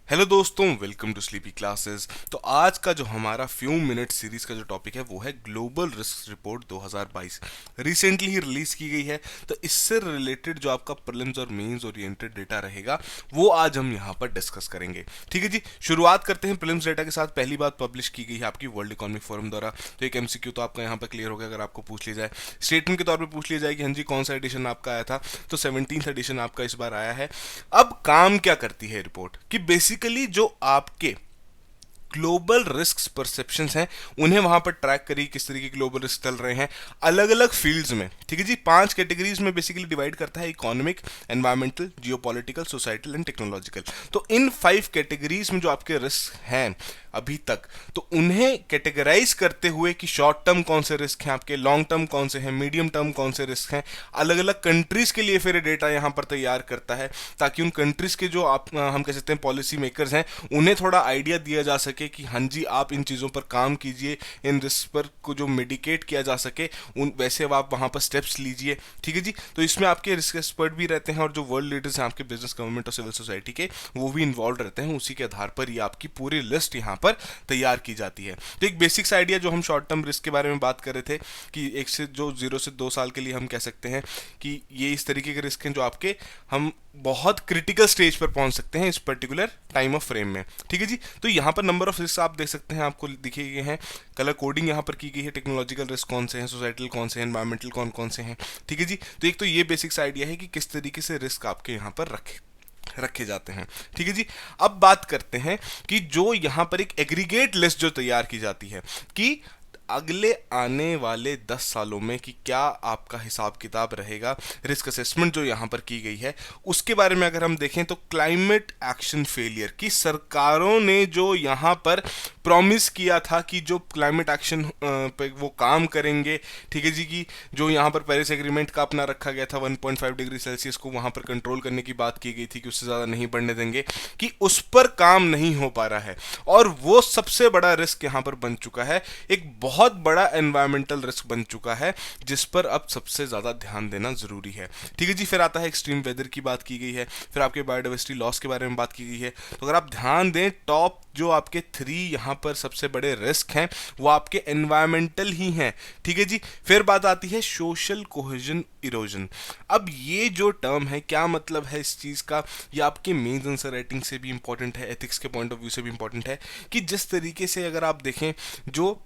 Hello दोस्तों, welcome to sleepy classes. तो आज का जो हमारा फ्यू मिनट सीरीज का जो टॉपिक है वो है ग्लोबल रिस्क रिपोर्ट 2022। रिसेंटली ही रिलीज की गई है। तो इससे रिलेटेड जो आपका प्रीलिम्स और मेंस ओरिएंटेड डेटा रहेगा वो आज हम यहाँ पर डिस्कस करेंगे। ठीक है जी, शुरुआत करते हैं प्रीलिम्स डेटा के साथ। पहली बात पब्लिश की गई है आपकी वर्ल्ड इकोनॉमिक फोरम द्वारा। तो एक एमसीक्यू तो आपका यहाँ पर क्लियर हो गया अगर आपको पूछ लिया जाए। स्टेटमेंट के तौर पर पूछ लिया जाए कि हाँ जी कौन सा एडिशन आपका आया था, तो 17th एडिशन आपका इस बार आया है। अब काम क्या करती है रिपोर्ट कि बेसिकली जो आपके ग्लोबल रिस्क परसेप्शंस हैं उन्हें वहां पर ट्रैक करिए, किस तरीके के ग्लोबल रिस्क चल रहे हैं अलग अलग फील्ड्स में। ठीक है जी, 5 कैटेगरीज में बेसिकली डिवाइड करता है: economic, environmental, geopolitical, societal and technological. तो इन 5 कैटेगरीज में जो आपके रिस्क हैं अभी तक, तो उन्हें कैटेगराइज करते हुए कि शॉर्ट टर्म कौन से रिस्क हैं आपके, लॉन्ग टर्म कौन से हैं, मीडियम टर्म कौन से रिस्क हैं, अलग अलग कंट्रीज के लिए फिर डेटा यहाँ पर तैयार करता है ताकि उन कंट्रीज के जो आप हम कह सकते हैं पॉलिसी मेकर्स हैं उन्हें थोड़ा आइडिया दिया जा सके कि हाँ जी आप इन चीज़ों पर काम कीजिए, इन रिस्क पर को जो मेडिकेट किया जा सके उन वैसे अब आप वहाँ पर स्टेप्स लीजिए। ठीक है जी, तो इसमें आपके रिस्क एक्सपर्ट भी रहते हैं और जो वर्ल्ड लीडर्स हैं आपके बिजनेस, गवर्नमेंट और सिविल सोसाइटी के, वो भी इन्वॉल्व रहते हैं। उसी के आधार पर ये आपकी पूरी लिस्ट यहाँ पर तैयार की जाती है। तो एक बेसिक्स आइडिया जो हम शॉर्ट टर्म रिस्क के बारे में बात कर रहे थे कि एक से जो 0 से 2 साल के लिए हम कह सकते हैं कि ये इस तरीके के रिस्क हैं जो आपके हम बहुत क्रिटिकल स्टेज पर पहुंच सकते हैं इस पर्टिकुलर टाइम ऑफ फ्रेम में। ठीक है जी, तो यहाँ पर नंबर ऑफ रिस्क आप देख सकते हैं, आपको दिखे गए हैं, कलर कोडिंग यहाँ पर की गई है। टेक्नोलॉजिकल रिस्क कौन से हैं, सोसाइटल कौन से हैं, एनवायरमेंटल कौन कौन से हैं। ठीक है जी, तो एक तो ये बेसिक्स आइडिया है कि किस तरीके से रिस्क आपके यहाँ पर रखे जाते हैं। ठीक है जी, अब बात करते हैं कि जो यहां पर एक एग्रीगेट लिस्ट जो तैयार की जाती है कि अगले आने वाले 10 सालों में कि क्या आपका हिसाब किताब रहेगा, रिस्क असेसमेंट जो यहाँ पर की गई है उसके बारे में अगर हम देखें तो क्लाइमेट एक्शन फेलियर की सरकारों ने जो यहाँ पर प्रॉमिस किया था कि जो क्लाइमेट एक्शन पे वो काम करेंगे। ठीक है जी, कि जो यहाँ पर पेरिस एग्रीमेंट का अपना रखा गया था 1.5 डिग्री सेल्सियस को वहाँ पर कंट्रोल करने की बात की गई थी कि उससे ज़्यादा नहीं बढ़ने देंगे, कि उस पर काम नहीं हो पा रहा है। और वो सबसे बड़ा रिस्क यहाँ पर बन चुका है, एक बहुत बड़ा एनवायरमेंटल रिस्क बन चुका है जिस पर अब सबसे ज्यादा ध्यान देना जरूरी है। ठीक है जी, फिर आता है एक्सट्रीम वेदर की बात की गई है, फिर आपके बायोडाइवर्सिटी लॉस के बारे में बात की गई है। तो अगर आप ध्यान दें टॉप जो आपके 3 यहाँ पर सबसे बड़े रिस्क हैं वो आपके एनवायरमेंटल ही हैं। ठीक है जी, फिर बात आती है सोशल कोहेजन इरोजन। अब ये जो टर्म है क्या मतलब है इस चीज का, ये आपके मेंस आंसर राइटिंग से भी इंपॉर्टेंट है, एथिक्स के पॉइंट ऑफ व्यू से भी इंपॉर्टेंट है कि जिस तरीके से अगर आप देखें जो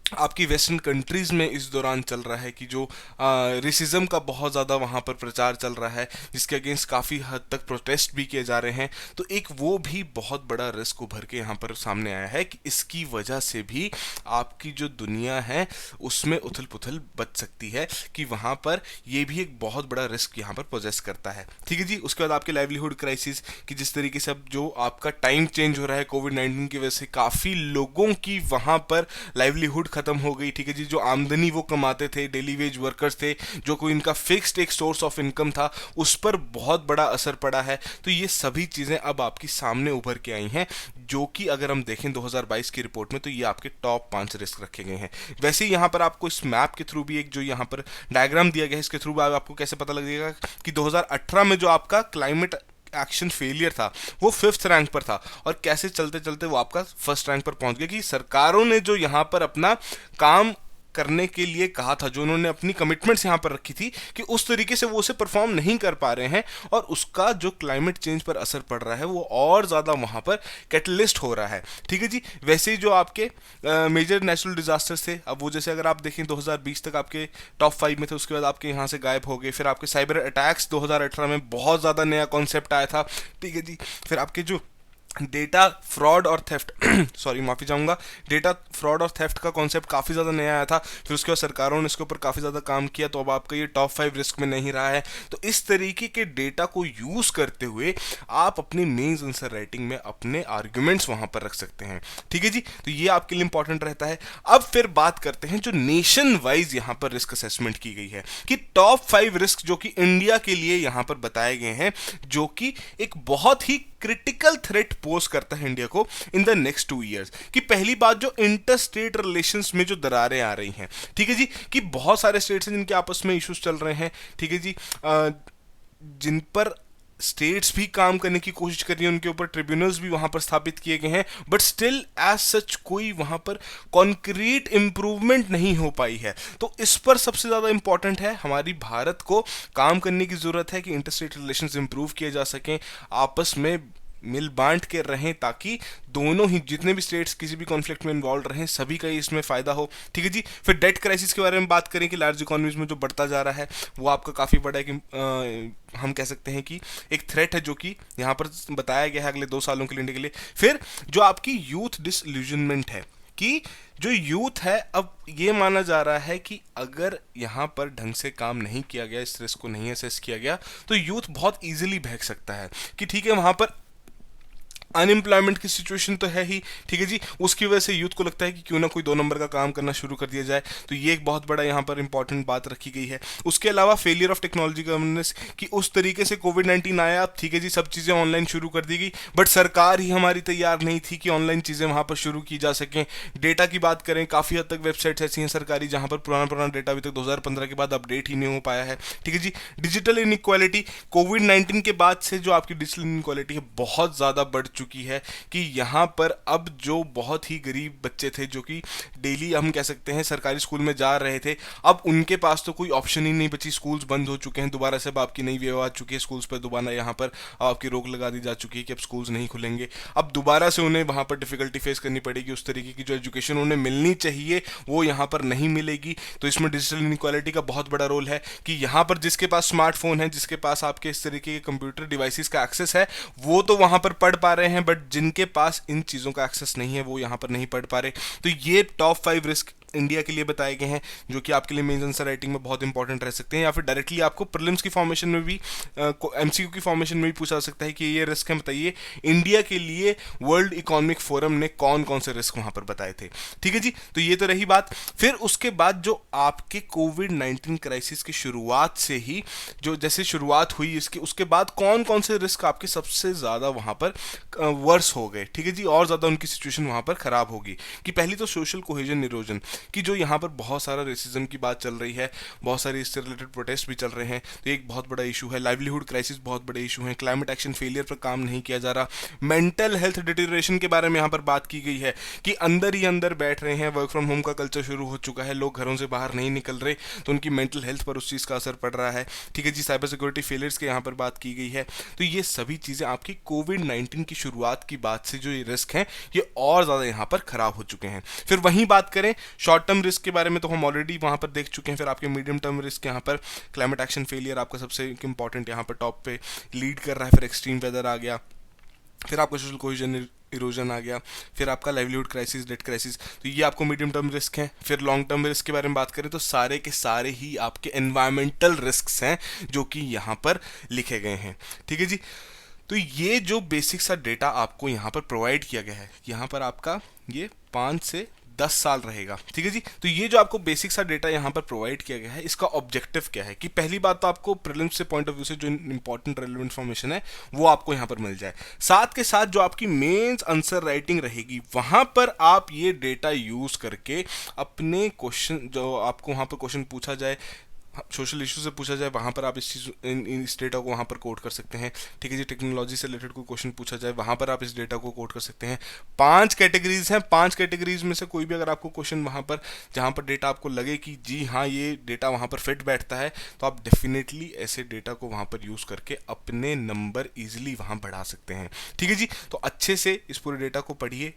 आपकी वेस्टर्न कंट्रीज में इस दौरान चल रहा है कि जो रेसिज्म का बहुत ज़्यादा वहाँ पर प्रचार चल रहा है जिसके अगेंस्ट काफ़ी हद तक प्रोटेस्ट भी किए जा रहे हैं, तो एक वो भी बहुत बड़ा रिस्क उभर के यहाँ पर सामने आया है कि इसकी वजह से भी आपकी जो दुनिया है उसमें उथल पुथल बच सकती है, कि वहाँ पर ये भी एक बहुत बड़ा रिस्क यहाँ पर पोजेस करता है। ठीक है जी, उसके बाद आपके लाइवलीहुड क्राइसिस कि जिस तरीके से अब जो आपका टाइम चेंज हो रहा है कोविड-19 की वजह से काफ़ी लोगों की वहाँ पर लाइवलीहुड खत्म हो गई। ठीक है जी, जो आमदनी वो कमाते थे, डेली वेज वर्कर्स थे, जो कोई इनका फिक्स्ड एक सोर्स ऑफ इनकम था, उस पर बहुत बड़ा असर पड़ा है। तो ये सभी चीज़ें अब आपकी सामने उभर के आई हैं, जो कि अगर हम देखें 2022 की रिपोर्ट में तो ये आपके टॉप 5 रिस्क रखे गए हैं। वैसे ही यहाँ पर आपको इस मैप के थ्रू भी एक जो यहाँ पर डायग्राम दिया गया है इसके थ्रू आपको कैसे पता लग जाएगा कि 2018 में जो आपका क्लाइमेट एक्शन फेलियर था वो 5th रैंक पर था और कैसे चलते चलते वो आपका 1st रैंक पर पहुंच गया, कि सरकारों ने जो यहां पर अपना काम करने के लिए कहा था, जो उन्होंने अपनी कमिटमेंट्स यहां पर रखी थी कि उस तरीके से वो उसे परफॉर्म नहीं कर पा रहे हैं और उसका जो क्लाइमेट चेंज पर असर पड़ रहा है वो और ज़्यादा वहां पर कैटलिस्ट हो रहा है। ठीक है जी, वैसे ही जो आपके मेजर नेचुरल डिजास्टर्स थे, अब वो जैसे अगर आप देखें 2020 तक आपके टॉप 5 में थे, उसके बाद आपके यहाँ से गायब हो गए। फिर आपके साइबर अटैक्स 2018 में बहुत ज़्यादा नया कॉन्सेप्ट आया था। ठीक है जी, फिर आपके जो डेटा फ्रॉड और थेफ्ट सॉरी माफी चाहूंगा, डेटा फ्रॉड और थेफ्ट का कॉन्सेप्ट काफ़ी ज़्यादा नया आया था, फिर उसके बाद सरकारों ने इसके ऊपर काफ़ी ज़्यादा काम किया, तो अब आपका ये टॉप 5 रिस्क में नहीं रहा है। तो इस तरीके के डेटा को यूज़ करते हुए आप अपने मेंस आंसर राइटिंग में अपने आर्ग्यूमेंट्स वहां पर रख सकते हैं। ठीक है जी, तो ये आपके लिए इंपॉर्टेंट रहता है। अब फिर बात करते हैं जो नेशन वाइज यहाँ पर रिस्क असेसमेंट की गई है कि टॉप 5 रिस्क जो कि इंडिया के लिए यहाँ पर बताए गए हैं, जो कि एक बहुत ही क्रिटिकल थ्रेट पोज करता है इंडिया को इन द नेक्स्ट 2 ईयर्स। कि पहली बात जो इंटर स्टेट रिलेशंस में जो दरारें आ रही हैं, ठीक है जी, कि बहुत सारे स्टेट्स हैं जिनके आपस में इश्यूज चल रहे हैं। ठीक है जी, जिन पर स्टेट्स भी काम करने की कोशिश कर रही हैं, उनके ऊपर ट्रिब्यूनल्स भी वहां पर स्थापित किए गए हैं, बट स्टिल एज सच कोई वहां पर कॉन्क्रीट इंप्रूवमेंट नहीं हो पाई है। तो इस पर सबसे ज़्यादा इंपॉर्टेंट है, हमारी भारत को काम करने की ज़रूरत है कि इंटरस्टेट रिलेशंस इंप्रूव किए जा सकें, आपस में मिल बांट के रहें, ताकि दोनों ही जितने भी स्टेट्स किसी भी कॉन्फ्लिक्ट में इन्वॉल्व रहें, सभी का ही इसमें फ़ायदा हो। ठीक है जी। फिर डेट क्राइसिस के बारे में बात करें कि लार्ज इकोनॉमीज में जो बढ़ता जा रहा है वो आपका काफ़ी बड़ा है कि हम कह सकते हैं कि एक थ्रेट है जो कि यहाँ पर बताया गया है अगले 2 सालों के लिए इंडिया के लिए। फिर जो आपकी यूथ डिसइल्यूजनमेंट है कि जो यूथ है, अब ये माना जा रहा है कि अगर यहाँ पर ढंग से काम नहीं किया गया, इस रिस्क को नहीं असेस किया गया, तो यूथ बहुत इजीली बहक सकता है कि ठीक है वहाँ पर अनएम्प्लॉयमेंट की सिचुएशन तो है ही। ठीक है जी। उसकी वजह से यूथ को लगता है कि क्यों ना कोई 2 नंबर का काम करना शुरू कर दिया जाए, तो ये एक बहुत बड़ा यहाँ पर इंपॉर्टेंट बात रखी गई है। उसके अलावा फेलियर ऑफ टेक्नोलॉजी गवर्नेंस, कि उस तरीके से कोविड-19 आया, ठीक है जी, सब चीज़ें ऑनलाइन शुरू कर दी गई, बट सरकार ही हमारी तैयार नहीं थी कि ऑनलाइन चीज़ें वहाँ पर शुरू की जा सकें। डेटा की बात करें, काफ़ी हद तक वेबसाइट्स ऐसी हैं सरकारी जहाँ पर पुराना पुराना डेटा अभी तक 2015 के बाद अपडेट ही नहीं हो पाया है। ठीक है जी। डिजिटल इनइक्वालिटी, कोविड-19 के बाद से जो आपकी डिजिटल इनइक्वालिटी है बहुत ज़्यादा बढ़ चुकी है कि यहाँ पर अब जो बहुत ही गरीब बच्चे थे जो कि डेली हम कह सकते हैं सरकारी स्कूल में जा रहे थे, अब उनके पास तो कोई ऑप्शन ही नहीं बची। स्कूल्स बंद हो चुके हैं, दोबारा से अब आपकी नई वेव आ चुकी है स्कूल्स पर, दोबारा यहाँ पर आपकी रोक लगा दी जा चुकी है कि अब स्कूल्स नहीं खुलेंगे। अब दोबारा से उन्हें वहाँ पर डिफिकल्टी फेस करनी पड़ेगी, उस तरीके की जो एजुकेशन उन्हें मिलनी चाहिए वो यहाँ पर नहीं मिलेगी। तो इसमें डिजिटल इनइक्वालिटी का बहुत बड़ा रोल है कि यहाँ पर जिसके पास स्मार्टफोन है, जिसके पास आपके इस तरीके के कंप्यूटर डिवाइसेस का एक्सेस है, वो तो वहाँ पर पढ़ पा रहे हैं, बट जिनके पास इन चीज़ों का एक्सेस नहीं है वो यहाँ पर नहीं पढ़ पा रहे। तो ये टॉप 5 रिस्क इंडिया के लिए बताए गए हैं जो कि आपके लिए मेंस आंसर राइटिंग में बहुत इंपॉर्टेंट रह सकते हैं, या फिर डायरेक्टली आपको प्रीलिम्स की फॉर्मेशन में भी एमसीक्यू की फॉर्मेशन में भी पूछा जा सकता है कि ये रिस्क है, बताइए इंडिया के लिए वर्ल्ड इकोनॉमिक फोरम ने कौन कौन से रिस्क वहां पर बताए थे। ठीक है जी। तो ये तो रही बात। फिर उसके बाद जो आपके कोविड-19 क्राइसिस की शुरुआत से ही जो जैसे शुरुआत हुई इसके, उसके बाद कौन कौन से रिस्क आपके सबसे ज़्यादा वहां पर वर्स हो गए। ठीक है जी। और ज़्यादा उनकी सिचुएशन वहां पर खराब होगी कि पहली तो सोशल कोहेजन इरोजन, कि जो यहाँ पर बहुत सारा रेसिज्म की बात चल रही है, बहुत सारे इससे रिलेटेड प्रोटेस्ट भी चल रहे हैं, तो एक बहुत बड़ा इशू है। लाइवलीहुड क्राइसिस बहुत बड़े इशू हैं। क्लाइमेट एक्शन फेलियर पर काम नहीं किया जा रहा। मेंटल हेल्थ डिटेरियोरेशन के बारे में यहाँ पर बात की गई है कि अंदर ही अंदर बैठ रहे हैं, वर्क फ्रॉम होम का कल्चर शुरू हो चुका है, लोग घरों से बाहर नहीं निकल रहे, तो उनकी मेंटल हेल्थ पर उस चीज़ का असर पड़ रहा है। ठीक है जी। साइबर सिक्योरिटी फेलियर्स के यहाँ पर बात की गई है। तो ये सभी चीज़ें आपकी कोविड-19 की शुरुआत की बात से जो ये रिस्क हैं ये और ज़्यादा यहाँ पर खराब हो चुके हैं। फिर वहीं बात करें शॉर्ट टर्म रिस्क के बारे में, तो हम ऑलरेडी वहां पर देख चुके हैं। फिर आपके मीडियम टर्म रिस्क यहाँ पर क्लाइमेट एक्शन फेलियर आपका सबसे इंपॉर्टेंट यहाँ पर टॉप पे लीड कर रहा है। फिर एक्सट्रीम वेदर आ गया, फिर आपका सोशल कोहेजन इरोजन आ गया, फिर आपका लाइवलीहुड क्राइसिस, डेट क्राइसिस, तो ये आपको मीडियम टर्म रिस्क हैं। फिर लॉन्ग टर्म रिस्क के बारे में बात करें तो सारे के सारे ही आपके एनवायरमेंटल रिस्क हैं जो कि यहाँ पर लिखे गए हैं। ठीक है जी। तो ये जो बेसिक सा डेटा आपको यहाँ पर प्रोवाइड किया गया है, यहाँ पर आपका ये 5 से 10 साल रहेगा। ठीक है जी। तो ये जो आपको बेसिक सा डेटा यहाँ पर प्रोवाइड किया गया है, इसका ऑब्जेक्टिव क्या है कि पहली बात तो आपको प्रीलिम्स से पॉइंट ऑफ व्यू से जो इंपॉर्टेंट रेलेवेंट इन्फॉर्मेशन है वो आपको यहाँ पर मिल जाए। साथ के साथ जो आपकी मेंस आंसर राइटिंग रहेगी वहाँ पर आप ये डेटा यूज़ करके अपने क्वेश्चन, जो आपको वहाँ पर क्वेश्चन पूछा जाए, सोशल इशू से पूछा जाए, वहाँ पर आप इस चीज़ इस डेटा को वहाँ पर कोड कर सकते हैं। ठीक है जी। टेक्नोलॉजी से रिलेटेड कोई क्वेश्चन पूछा जाए, वहाँ पर आप इस डेटा को कोड कर सकते हैं। 5 कैटेगरीज हैं, 5 कैटेगरीज में से कोई भी अगर आपको क्वेश्चन वहाँ पर जहाँ पर डेटा आपको लगे कि जी हाँ ये डेटा वहाँ पर फिट बैठता है, तो आप डेफिनेटली ऐसे डेटा को वहाँ पर यूज़ करके अपने नंबर ईजिली वहाँ बढ़ा सकते हैं। ठीक है जी। तो अच्छे से इस पूरे डेटा को पढ़िए,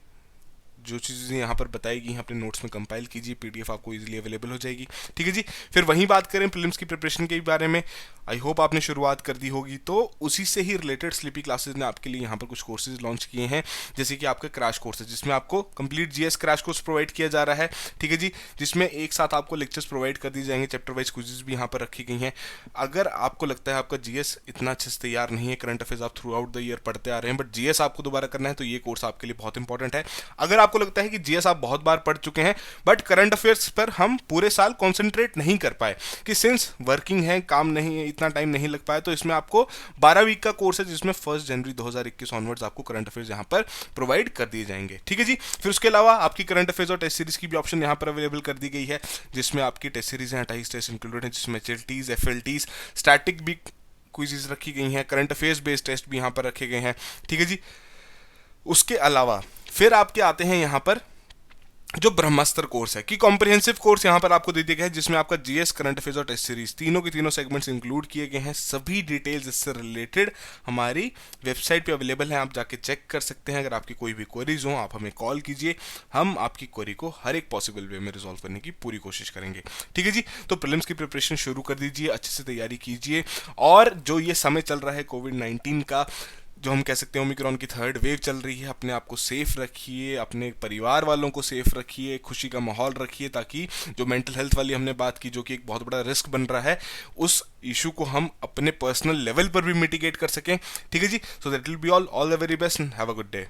जो चीज़ें यहाँ पर बताई गई हैं अपने नोट्स में कंपाइल कीजिए, पीडीएफ आपको इजीली अवेलेबल हो जाएगी। ठीक है जी। फिर वहीं बात करें प्रीलिम्स की प्रिपरेशन के बारे में, आई होप आपने शुरुआत कर दी होगी, तो उसी से ही रिलेटेड स्लीपी क्लासेज ने आपके लिए यहाँ पर कुछ कोर्सेज लॉन्च किए हैं, जैसे कि आपका क्रैश कोर्स है जिसमें आपको complete GS crash course provide किया जा रहा है। ठीक है जी। जिसमें एक साथ आपको लेक्चर्स प्रोवाइड कर दिए जाएंगे, चैप्टर वाइज क्विज़ेस भी यहाँ पर रखी गई हैं। अगर आपको लगता है आपका जीएस इतना अच्छे से तैयार नहीं है, करंट अफेयर्स आप थ्रू आउट द ईयर पढ़ते आ रहे हैं, बट जीएस आपको दोबारा करना है, तो ये कोर्स आपके लिए बहुत इंपॉर्टेंट है। अगर आपको लगता है कि जीएस आप बहुत बार पढ़ चुके हैं बट करंट अफेयर्स पर हम पूरे साल कॉन्सेंट्रेट नहीं कर पाए, कि सिंस वर्किंग है, काम नहीं है, इतना टाइम नहीं लग पाया, तो इसमें आपको 12 वीक का कोर्स है जिसमें 1 जनवरी 2021 ऑनवर्ड्स आपको करंट अफेयर्स यहाँ पर प्रोवाइड कर दिए जाएंगे। ठीक है जी। फिर उसके अलावा आपकी करंट अफेयर्स और टेस्ट सीरीज की भी ऑप्शन यहाँ पर अवेलेबल कर दी गई है, जिसमें आपकी टेस्ट सीरीज हैं 28 टेस्ट इंक्लूडेड हैं, जिसमें HLTs, FLTs, स्टैटिक भी क्विज़ेस रखी गई हैं, करंट अफेयर्स बेस्ड टेस्ट भी यहाँ पर रखे गए हैं, ठीक है जी। उसके अलावा फिर आपके आते हैं यहाँ पर जो ब्रह्मास्त्र कोर्स है कि कॉम्प्रिहेंसिव कोर्स यहाँ पर आपको दे दिया गया है, जिसमें आपका जीएस, करंट अफेयर्स और टेस्ट सीरीज तीनों के तीनों सेगमेंट्स इंक्लूड किए गए हैं। सभी डिटेल्स इससे रिलेटेड हमारी वेबसाइट पे अवेलेबल हैं, आप जाके चेक कर सकते हैं। अगर आपकी कोई भी क्वेरीज हो आप हमें कॉल कीजिए, हम आपकी क्वेरी को हर एक पॉसिबल वे में रिजॉल्व करने की पूरी कोशिश करेंगे, ठीक है जी। तो प्रीलिम्स की प्रिपरेशन शुरू कर दीजिए, अच्छे से तैयारी कीजिए। और जो ये समय चल रहा है कोविड-19 का, जो हम कह सकते हैं ओमिक्रॉन की थर्ड वेव चल रही है, अपने आप को सेफ रखिए, अपने परिवार वालों को सेफ रखिए, खुशी का माहौल रखिए, ताकि जो मेंटल हेल्थ वाली हमने बात की जो कि एक बहुत बड़ा रिस्क बन रहा है, उस इशू को हम अपने पर्सनल लेवल पर भी मिटिगेट कर सकें, ठीक है जी। So that will be all the very best, have a good day.